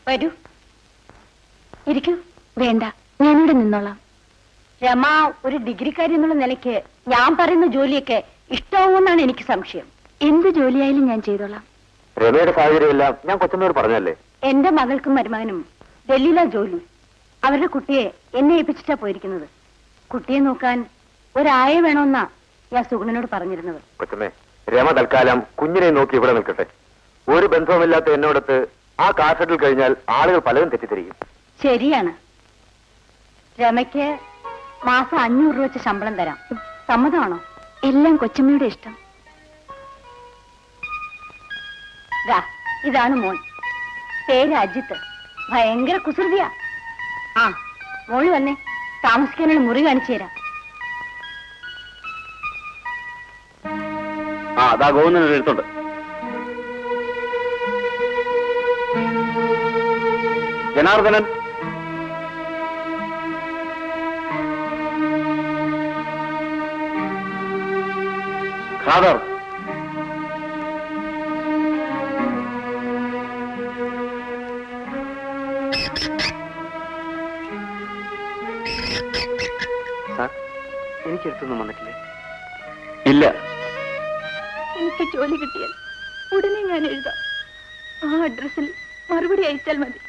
വരൂ, ഇരിക്കൂ. വേണ്ട, ഞാനിവിടെ നിന്നോളാം. രമ ഒരു ഡിഗ്രിക്കാരി എന്നുള്ള നിലയ്ക്ക് ഞാൻ പറയുന്ന ജോലിയൊക്കെ ഇഷ്ടമാവുമെന്നാണ് എനിക്ക് സംശയം. എന്ത് ജോലിയായാലും ഞാൻ ചെയ്തോളാം. രമയുടെ സാഹചര്യമില്ല, ഞാൻ കൊച്ചമ്മയോട് പറഞ്ഞല്ലേ. എന്റെ മകൾക്കും മരുമകനും ഡൽഹിയിലാ ജോലി. അവരുടെ കുട്ടിയെ എന്നെ ഏൽപ്പിച്ചിട്ടാ പോയിരിക്കുന്നത്. കുട്ടിയെ നോക്കാൻ ഒരായ വേണമെന്നാ ഞാൻ സുഗുണനോട് പറഞ്ഞിരുന്നത്. കൊച്ചമ്മേ, രമ തൽക്കാലം കുഞ്ഞിനെ നോക്കി ഇവിടെ നിൽക്കട്ടെ. ഒരു ബന്ധവുമില്ലാത്ത എന്നോടത്ത് ആ കാസറ്റിൽ കഴിഞ്ഞാൽ ആളുകൾ പലതും തെറ്റിദ്ധരിക്കും. ശരിയാണ്. രമയ്ക്ക് മാസം 500 രൂപ വെച്ച് ശമ്പളം തരാം. സമ്മതമാണോ? എല്ലാം കൊച്ചമ്മയുടെ ഇഷ്ടം. ഇതാണ് മോൻ. പേര് അജിത്ത്. ഭയങ്കര കുസൃതിയാ. ആ, മോള് വന്നേ, താമസിക്കാനുള്ള മുറി കാണിച്ചു തരാം. അതാ ഗോവിന്ദൻ എടുത്തുണ്ട്. ജനാർദ്ദനൻ, ഖാദർ, എനിക്കെടുത്തൊന്നും വന്നിട്ടില്ലേ? ഇല്ല. എനിക്ക് ജോലി കിട്ടിയാൽ ഉടനെ ഞാൻ എഴുതാം. ആ അഡ്രസ്സിൽ മറുപടി അയച്ചാൽ മതി.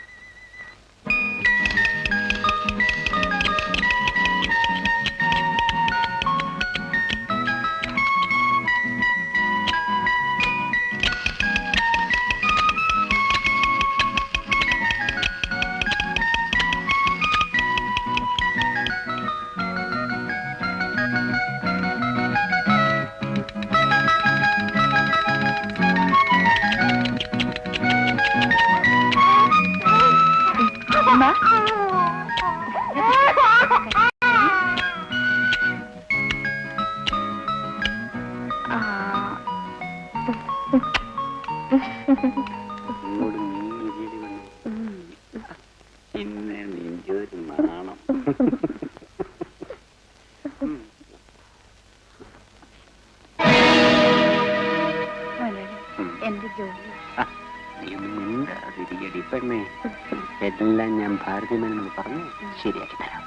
എല്ലാം ഞാൻ ഭാരതീയമെന്ന് പറഞ്ഞ് ശരിയാക്കി തരാം.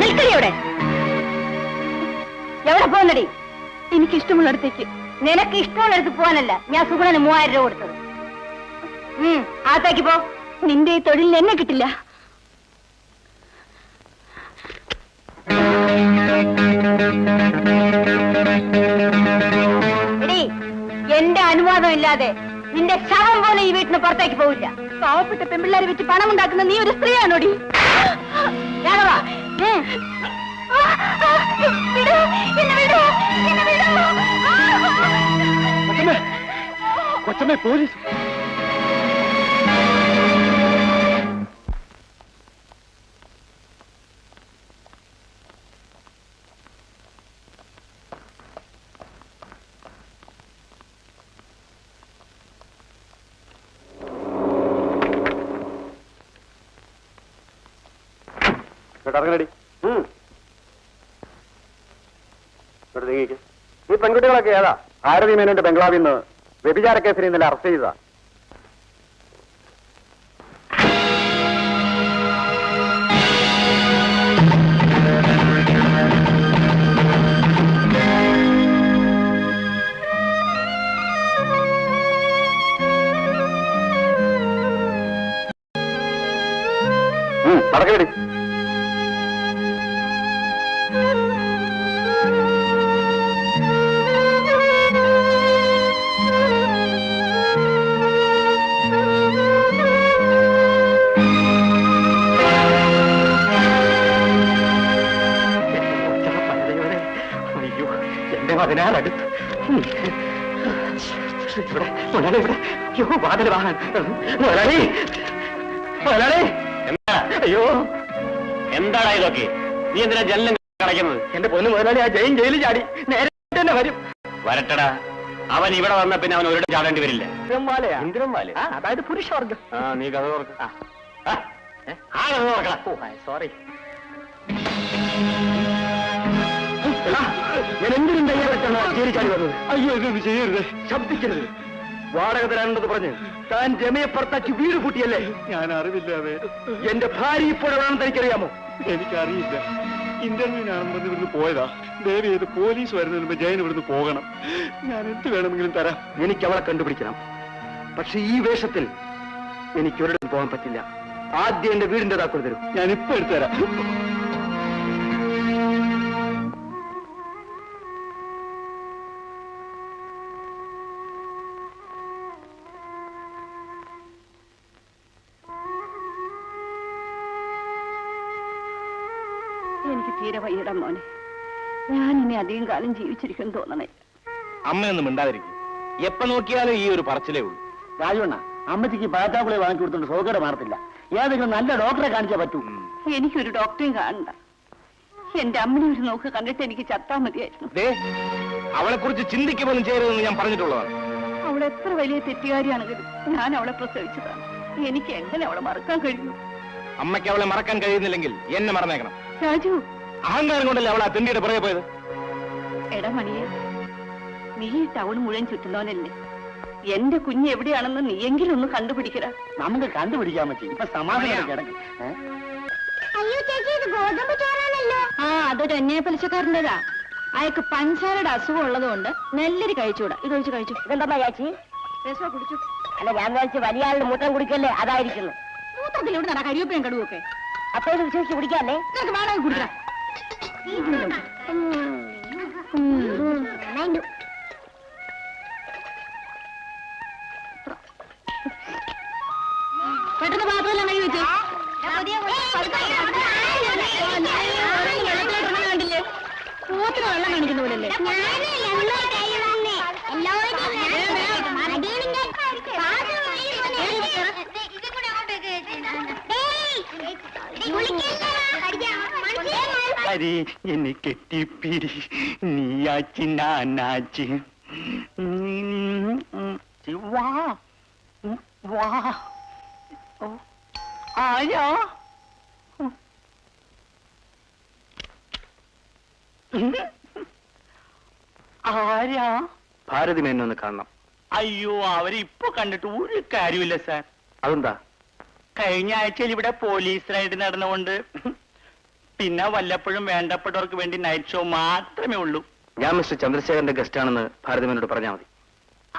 നിൽക്കടിയോടെ. എവിടെ പോകുന്നടി? എനിക്കിഷ്ടമുള്ളിടത്തേക്ക്. നിനക്ക് ഇഷ്ടമുള്ളിടത്ത് പോകാനല്ല ഞാൻ സുഗുണന് 3000 രൂപ കൊടുത്തത്. അകത്തേക്ക് പോ. നിന്റെ ഈ തൊഴിലിന് എന്നെ കിട്ടില്ല. എന്റെ അനുവാദം ഇല്ലാതെ നിന്റെ ശവം പോലെ ഈ വീട്ടിന് പുറത്തേക്ക് പോവില്ല. പാവപ്പെട്ട പെൺപിള്ളേരെ വെച്ച് പണം ഉണ്ടാക്കുന്ന നീ ഒരു സ്ത്രീയാണോടി? കൊച്ചമ്മേ, പോലീസ്! ഇറങ്ങടി. ഈ പെൺകുട്ടികളൊക്കെ ഏതാ? ഭാരതി മേനോന്റെ ബംഗ്ലാവിൽ നിന്ന് വ്യഭിചാര കേസിൽ ഇന്നലെ അറസ്റ്റ് ചെയ്തതാ. നടക്കടി. അതിനാലടുത്ത് ഇവിടെ മുതലാളി, ഇവിടെ വാതിൽ വാങ്ങാൻ മുതലാളി. മുതലാളി, അയ്യോ എന്താടാ ഇതൊക്കെ? നീ എന്തിനാ ജനലും കടയ്ക്കുന്നത്? എന്റെ പൊന്നു മുതലാളി, ആ ജയിലിൽ ചാടി നേരെ തന്നെ വരും. വരട്ടടാ. അവൻ ഇവിടെ വന്ന പിന്നെ അവൻ ഒരിടം ചാടേണ്ടി വരില്ല. ഇന്ദ്രംവാലയാ? അതായത് പുരുഷവർഗം. നീ കഥ തുറക്ക. സോറി. ഞാൻ എന്തിനും തയ്യാറായിട്ടാണ് ചേരിച്ചാടി വന്നത്. അയ്യോ, ഇതൊന്നും ചെയ്യരുത്, ശബ്ദിക്കരുത്. വാടക തരാനുണ്ടെന്ന് പറഞ്ഞ് താൻ രമയെ പുറത്താക്കി വീട് പൂട്ടിയല്ലേ? ഞാൻ അറിവില്ലാതെ. എന്റെ ഭാര്യ ഇപ്പോഴാണെന്ന് തനിക്കറിയാമോ? എനിക്കറിയില്ല. ഇന്റർവ്യൂവിനാണെന്ന് പറഞ്ഞ് ഇവിടുന്ന് പോയതാ. ദേവി ചെയ്ത് പോലീസ് വരുന്നതിന് മുമ്പ് ജയൻ ഇവിടുന്ന് പോകണം. ഞാൻ എന്ത് വേണമെങ്കിലും തരാം. എനിക്ക് അവളെ കണ്ടുപിടിക്കണം. പക്ഷെ ഈ വേഷത്തിൽ എനിക്ക് ഒരിടത്തും പോകാൻ പറ്റില്ല. ആദ്യം എന്റെ വീടിന്റെ താക്കോൽ തരും. ഞാൻ ഇപ്പൊ എടുത്തുതരാം. എനിക്ക് തീരെ വയ്യട മോനെ. ഞാൻ ഇനി അധികം കാലം ജീവിച്ചിരിക്കും തോന്നണേ. അമ്മയൊന്നും മിണ്ടാതിരിക്കും. എപ്പോ നോക്കിയാലും ഈ ഒരു പറച്ചിലേ ഉള്ളൂ. രാജുണ്ണ, അമ്മച്ചിക്ക് പാറ്റാക്കുളി വാങ്ങി കൊടുത്തോണ്ട് സോക്കേട് മാറത്തില്ല. ഏതെങ്കിലും നല്ല ഡോക്ടറെ കാണിച്ചേ പറ്റൂ. എനിക്കൊരു ഡോക്ടറെയും കാണണ്ട. എന്റെ അമ്മനെ ഒരു നോക്ക് കണ്ടിട്ട് എനിക്ക് ചത്താ മതിയായിരുന്നു. അവളെ കുറിച്ച് ചിന്തിക്കുമ്പോഴും ചെയ്യരുതെന്ന് ഞാൻ പറഞ്ഞിട്ടുള്ളതാണ്. അവൾ എത്ര വലിയ തെറ്റുകാരിയാണെങ്കിലും ഞാൻ അവളെ പ്രസവിച്ചതാണ്. എനിക്ക് എങ്ങനെ അവളെ മറക്കാൻ കഴിയും? അമ്മയ്ക്ക് അവളെ മറക്കാൻ കഴിയുന്നില്ലെങ്കിൽ എന്നെ മറന്നേക്കണം. രാജു, അഹങ്കാരം കൊണ്ടല്ലേ അവൾ ആ തിണ്ടിയുടെ പുറകെ പോയത്? എടാ മണിയെ, നീ ഈ ടൗൺ മുഴുവൻ ചുറ്റുന്നവനല്ലേ? എന്റെ കുഞ്ഞ് എവിടെയാണെന്ന് നീയെങ്കിലും ഒന്ന് കണ്ടുപിടിക്കടാ. നമുക്ക് കണ്ടുപിടിക്കാൻ പറ്റി. ഇപ്പൊ സമാധാനം കിടക്ക്. അയ്യോ ചേച്ചി, ഇത് ഗോതമ്പ് ചോറാണല്ലോ. ആ, അതൊരു അന്യായപ്പലിശക്കാരൻ്റെതാ. അയാൾക്ക് പഞ്ചസാരയുടെ അസുഖം ഉള്ളതുകൊണ്ട് നെല്ലരി കഴിച്ചുകൂടാ. ഇത് ഒഴിച്ച് കഴിച്ചു. ഇതെന്താ ചേച്ചി? രസോ കുടിച്ചു. അല്ല, ഞാൻ വിചാരിച്ചു വലിയ ആളുടെ മൂത്രം കുടിക്കല്ലേ, അതായിരിക്കുന്നു. മൂത്രത്തിലൂടെ നട കരിവേപ്പയും കടുവൊക്കെ. അപ്പൊ ഇത് വിശ്വസിച്ച് കുടിക്കാല്ലേ? നിനക്ക് വേണമെങ്കിൽ കുടിക്കാം. പെട്ടെന്ന് പാത്രമെല്ലാം കഴുകി വെച്ചേ. കണ്ടില്ലേ, പോത്തിന് വെള്ളം കാണിക്കുന്ന പോലല്ലേ? അരി എന്നെ കെട്ടിപ്പിരി, നീയാച്ചി നാനാച്ചി. വാ വാ. ആരാ? ആരാ? ഭാരതി മേനൊന്ന് കാണണം. അയ്യോ, അവരെ ഇപ്പൊ കണ്ടിട്ട് ഒരു കാര്യമില്ല സാർ. അതെന്താ? കഴിഞ്ഞ ആഴ്ചയിൽ ഇവിടെ പോലീസ് റൈഡ് നടന്നുകൊണ്ട് പിന്നെ വല്ലപ്പോഴും വേണ്ടപ്പെട്ടവർക്ക് വേണ്ടി നൈറ്റ് ഷോ മാത്രമേ ഉള്ളൂ. ഞാൻ മിസ്റ്റർ ചന്ദ്രശേഖരന്റെ ഗസ്റ്റ് ആണെന്ന് ഭാരതമേനോട് പറഞ്ഞാൽ മതി.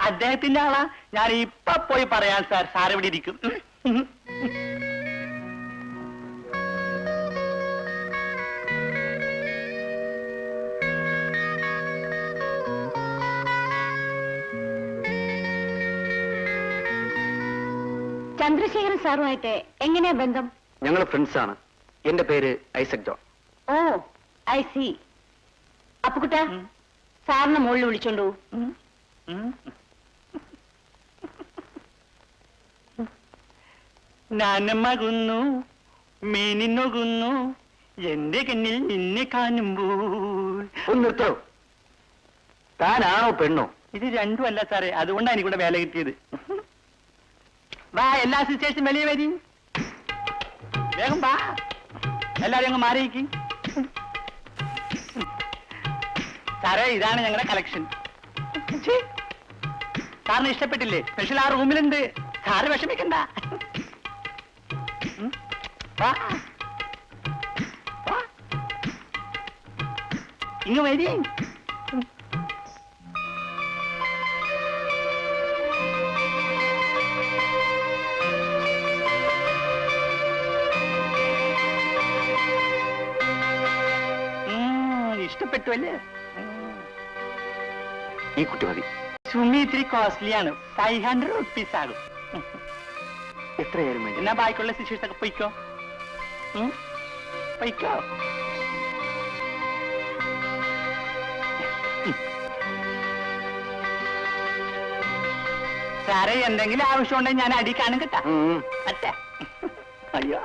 അദ്ദേഹത്തിന്റെ ആളാ? ഞാൻ ഇപ്പൊ പോയി പറയാം സാർ. സാർ ഇവിടെ ഇരിക്കും. ചന്ദ്രശേഖരൻ സാറുമായിട്ട് എങ്ങനെയാ ബന്ധം? ഞങ്ങൾ ഫ്രണ്ട്സ് ആണ്. എന്റെ പേര് Isaac John. Oh, I see. അപ്പുകുട്ട, സാറിനെ മുകളിൽ വിളിച്ചോണ്ടു. നാനമകുന്നു, മീനിന്നൊകുന്നു, എന്റെ കണ്ണിൽ നിന്നെ കാണുമ്പോൾ. ഒന്ന് നിർത്തോ. താനാണോ പെണ്ണോ? ഇത് രണ്ടും അല്ല സാറേ, അതുകൊണ്ടാണ് എനിക്കിവിടെ വേല കിട്ടിയത്. വാ, എല്ലാ സിസ്റ്റേഴ്സും വെളിയെ വരി. വേഗം വാ, എല്ലാരും അങ്ങ് മാറിയിക്ക്. സാറേ, ഇതാണ് ഞങ്ങളുടെ കളക്ഷൻ. സാറിന് ഇഷ്ടപ്പെട്ടില്ലേ? സ്പെഷ്യൽ ആ റൂമിലുണ്ട്. സാറ് വിഷമിക്കണ്ട. വാ വാ, ഇങ്ങ് വരി. ഇഷ്ടപ്പെട്ടു അല്ലേ? ഈ കുട്ടി മതി. സുമി ഇത്തിരി കോസ്റ്റ്ലിയാണ്. 500 റുപ്പീസ് ആകും. എത്രയായാലും മതി. എന്നാ ബാക്കിയുള്ള സിസ്റ്റേഴ്സ് ഒക്കെ പൊയ്ക്കോ. പൊയ്ക്കോ. സാറേ, എന്തെങ്കിലും ആവശ്യമുണ്ടെങ്കിൽ ഞാൻ അടി കാണും കേട്ടാ. അച്ഛാ, അയ്യോ.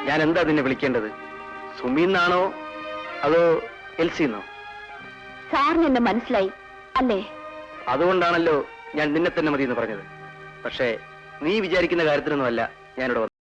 ഞാൻ എന്താ നിന്നെ വിളിക്കേണ്ടത്? സുമിന്നാണോ അതോ എൽസിന്നോ? സാറിന് എന്നെ മനസ്സിലായി അല്ലേ? അതുകൊണ്ടാണല്ലോ ഞാൻ നിന്നെ തന്നെ മതി എന്ന് പറഞ്ഞത്. പക്ഷേ നീ വിചാരിക്കുന്ന കാര്യത്തിനൊന്നുമല്ല ഞാനിവിടെ വന്നത്.